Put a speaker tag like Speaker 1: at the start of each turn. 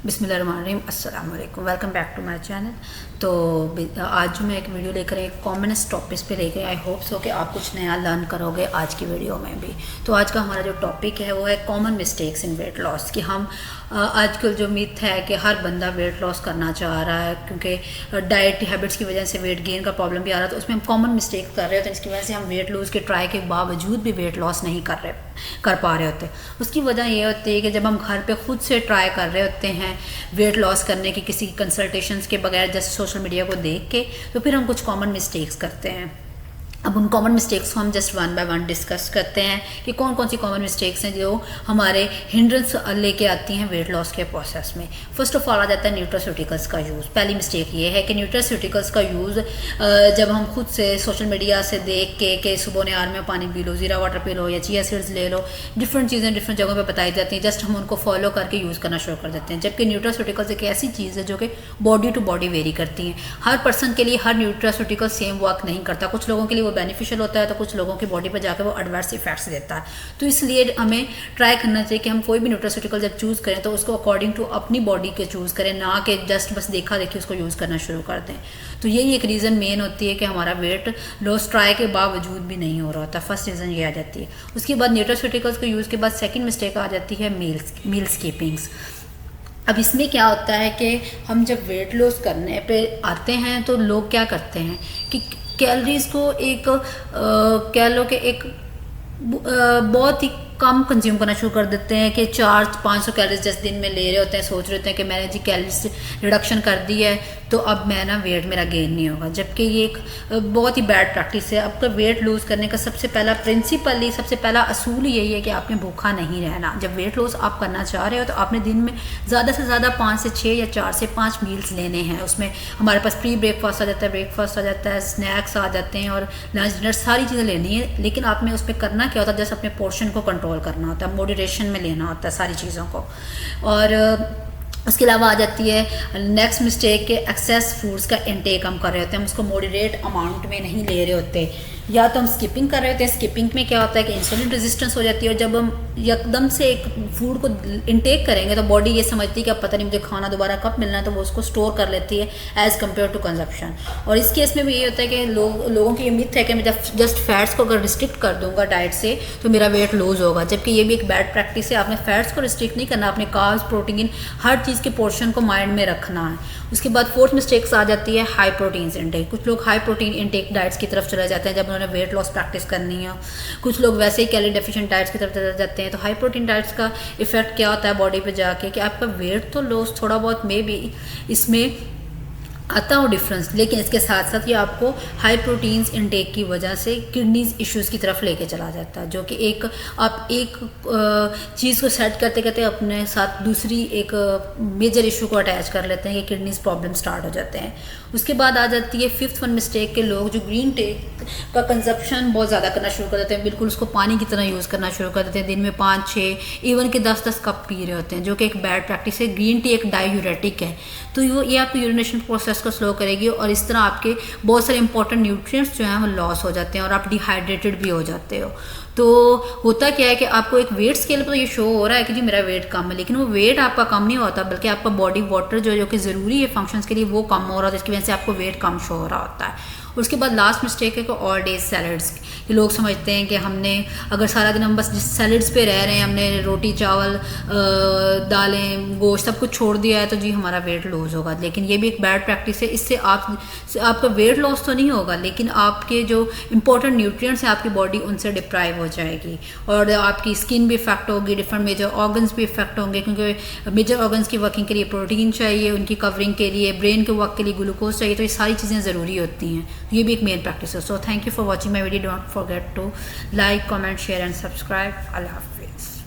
Speaker 1: बिस्मिल्लाहिर्रहमानिर्रहीम, अस्सलाम वालेकुम, welcome back to my channel. तो आज जो मैं एक वीडियो लेकर एक कॉमनेस्ट टॉपिक पे लेकर आई होप सो कि आप कुछ नया लर्न करोगे आज की वीडियो में भी। तो आज का हमारा जो टॉपिक है वो है common mistakes in weight loss. कि हम आजकल जो मिथ है कि हर बंदा वेट लॉस करना चाह रहा है क्योंकि डाइट हैबिट्स की वजह से वेट गेन का प्रॉब्लम भी आ रहा है, तो उसमें हम कॉमन मिस्टेक कर रहे होते हैं जिसकी वजह से हम वेट लूज़ के ट्राई के बावजूद भी वेट लॉस नहीं कर पा रहे होते। उसकी वजह ये होती है कि जब हम घर पे खुद से ट्राई कर रहे होते हैं वेट लॉस करने की किसी कंसल्टेशंस के बगैर जस्ट सोशल मीडिया को देख के, तो फिर हम कुछ कॉमन मिस्टेक्स करते हैं। अब उन कॉमन मिस्टेक्स को हम just one by one discuss करते हैं कि कौन कौन सी कॉमन मिस्टेक्स हैं जो हमारे हिंड्रेंस लेके आती हैं वेट लॉस के प्रोसेस में। फर्स्ट ऑफ ऑल आ जाता है न्यूट्रास्यूटिकल्स का यूज़। पहली मिस्टेक ये है कि न्यूट्रास्यूटिकल्स का यूज़ जब हम खुद से सोशल मीडिया से देख के कि सुबह ने में पानी पी लो, ज़ीरा वाटर पी लो या चिया सीड्स ले लो, डिफरेंट चीज़ें डिफरेंट जगहों पर बताई जाती हैं, जस्ट हम उनको फॉलो करके यूज़ करना शुरू कर देते हैं। जबकि न्यूट्रास्यूटिकल्स एक ऐसी चीज़ है जो कि बॉडी टू बॉडी वेरी करती हैं। हर पर्सन के लिए हर न्यूट्रास्यूटिकल सेम वर्क नहीं करता। कुछ लोगों के लिए वो बेनिफिशियल होता है तो कुछ लोगों की बॉडी पर जाकर वो एडवर्स इफेक्ट्स देता है। तो इसलिए हमें ट्राई करना चाहिए कि हम कोई भी न्यूट्रास्यूटिकल जब चूज़ करें तो उसको अकॉर्डिंग टू अपनी बॉडी के चूज़ करें, ना कि जस्ट बस देखा देखी उसको यूज़ करना शुरू कर दें। तो यही एक रीज़न मेन होती है कि हमारा वेट लॉस ट्राई के बावजूद भी नहीं हो रहा होता। फर्स्ट रीज़न ये आ जाती है। उसके बाद न्यूट्रास्यूटिकल्स के यूज़ के बाद सेकेंड मिस्टेक आ जाती है मील स्किपिंग्स। अब इसमें क्या होता है कि हम जब वेट लॉस करने पे आते हैं तो लोग क्या करते हैं कि कैलोरीज को एक कह लो कि एक बहुत ही कम कंज्यूम करना शुरू कर देते हैं कि 400-500 कैलोरीज 10 दिन में ले रहे होते हैं। सोच रहे होते हैं कि मैंने जी कैलोरीज रिडक्शन कर दी है तो अब मैं ना वेट मेरा गेन नहीं होगा, जबकि ये एक बहुत ही बैड प्रैक्टिस है। आपका वेट लूज़ करने का सबसे पहला असूल यही है कि आपने भूखा नहीं रहना। जब वेट लॉस आप करना चाह रहे हो तो आपने दिन में ज़्यादा से ज़्यादा 5 से 6 या 4 से 5 मील्स लेने हैं। उसमें हमारे पास प्री ब्रेकफास्ट आ जाता है, ब्रेकफास्ट आ जाता है, स्नैक्स आ जाते हैं और लंच डिनर, सारी चीज़ें लेनी है। लेकिन आपने उस पर करना क्या होता है, जैसे अपने पोर्शन को कंट्रोल करना होता है, मॉडरेशन में लेना होता है सारी चीज़ों को। और उसके अलावा आ जाती है नेक्स्ट मिस्टेक के एक्सेस फूड्स का इंटेक हम कर रहे होते हैं, हम उसको मॉडरेट अमाउंट में नहीं ले रहे होते, या तो हम स्किपिंग कर रहे होते हैं। स्किपिंग में क्या होता है कि इंसुलिन रेजिस्टेंस हो जाती है और जब हम एकदम से एक फूड को इंटेक करेंगे तो बॉडी ये समझती है कि अब पता नहीं मुझे खाना दोबारा कब मिलना है, तो वो उसको स्टोर कर लेती है एज़ कम्पेयर टू कंजप्शन। और इस केस में भी ये होता है कि लोगों की ये मिथ है कि मैं जब जस्ट फैट्स को अगर रिस्ट्रिक्ट कर दूंगा डाइट से तो मेरा वेट लूज होगा, जबकि ये भी एक बैड प्रैक्टिस है। आपने फैट्स को रिस्ट्रिक्ट नहीं करना, आपने कार्ब्स, प्रोटीन, हर चीज़ के पोर्शन को माइंड में रखना है। उसके बाद फोर्थ मिस्टेक्स आ जाती है हाई प्रोटीन इंटेक। कुछ लोग हाई प्रोटीन इंटेक डाइट्स की तरफ चले जाते हैं जब उन्होंने वेट लॉस प्रैक्टिस करनी है। कुछ लोग वैसे ही कैलोरी डेफिशिएंट डाइट्स की तरफ चले जाते हैं। तो हाई प्रोटीन डाइट्स का इफेक्ट क्या होता है बॉडी पे जाके कि आपका वेट तो लॉस थोड़ा बहुत में भी इसमें आता हो डिफरेंस, लेकिन इसके साथ साथ ये आपको हाई प्रोटीन्स इनटेक की वजह से किडनीज इश्यूज़ की तरफ लेके चला जाता है, जो कि आप एक चीज़ को सेट करते करते अपने साथ दूसरी एक मेजर इशू को अटैच कर लेते हैं कि किडनीज प्रॉब्लम स्टार्ट हो जाते हैं। उसके बाद आ जाती है फिफ्थ वन मिस्टेक के लोग जो ग्रीन टी का कंजप्शन बहुत ज़्यादा करना शुरू कर देते हैं, बिल्कुल उसको पानी की तरह यूज़ करना शुरू कर देते हैं। दिन में 5-6 इवन के 10-10 कप पी रहे होते हैं, जो कि एक बैड प्रैक्टिस है। ग्रीन टी एक डायूरेटिक है, तो ये आपको यूरिनेशन प्रोसेस को स्लो करेगी और इस तरह आपके बहुत सारे इंपॉर्टेंट न्यूट्रिएंट्स जो हैं वो लॉस हो जाते हैं और आप डिहाइड्रेटेड भी हो जाते हो। तो होता क्या है कि आपको एक वेट स्केल पर तो ये शो हो रहा है कि जी मेरा वेट कम है, लेकिन वो वेट आपका कम नहीं होता, बल्कि आपका बॉडी वाटर जो कि ज़रूरी है फंक्शंस के लिए वो कम हो रहा है, जिसकी वजह से आपको वेट कम शो हो रहा होता है। उसके बाद लास्ट मिस्टेक है कि ऑल डेज सैलड्स। ये लोग समझते हैं कि हमने अगर सारा दिन हम बस जिस सैलड्स पे रह रहे हैं, हमने रोटी चावल दालें गोश्त सब कुछ छोड़ दिया है तो जी हमारा वेट लॉस होगा। लेकिन ये भी एक बैड प्रैक्टिस है। इससे आपका वेट लॉस तो नहीं होगा, लेकिन आपके जो इंपॉर्टेंट न्यूट्रिएंट्स हैं आपकी बॉडी उनसे डिप्राइव हो जाएगी और आपकी स्किन भी इफेक्ट होगी, डिफरेंट मेजर ऑर्गन्स भी इफेक्ट होंगे, क्योंकि मेजर ऑर्गन्स की वर्किंग के लिए प्रोटीन चाहिए, उनकी कवरिंग के लिए, ब्रेन के वर्क के लिए ग्लूकोज चाहिए। तो ये सारी चीज़ें ज़रूरी होती हैं, ये भी एक मेन प्रैक्टिस है। So thank you for watching my video. Don't forget to like, comment, share and subscribe. अल्लाह हाफिज़।